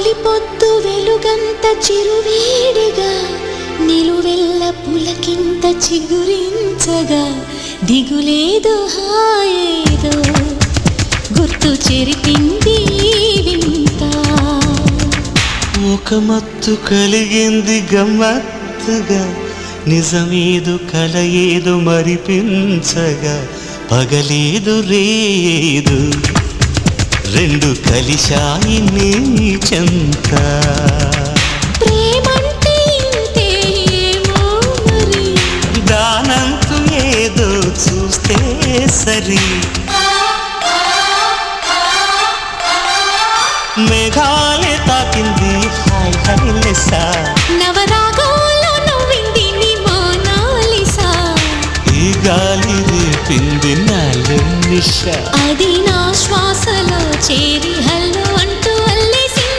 తొలి పొద్దు వెలుగంత చిరువేడిగా నిలువెల్ల పులకింత చిగురించగా దిగులేదో హాయేదో గుర్తు చెరిపింది వింత. ఒక మత్తు కలిగింది గమ్మత్తుగా నిజమేదు కల ఏదో మరిపించగా పగలేదు రేదు రెండు కలిశాయి నీ చెంత. ప్రేమంటే ఇంతేమో మరి దానంతు ఏదో చూస్తే సరి. మేఘాలే తాకింది హాయ్ హైలెసా నవరాగాల్లో నవ్వింది నీ మోనాలిసా. ఈ గాలి రేపింది నాలో నిష అది నా శ్వాసలో చేరి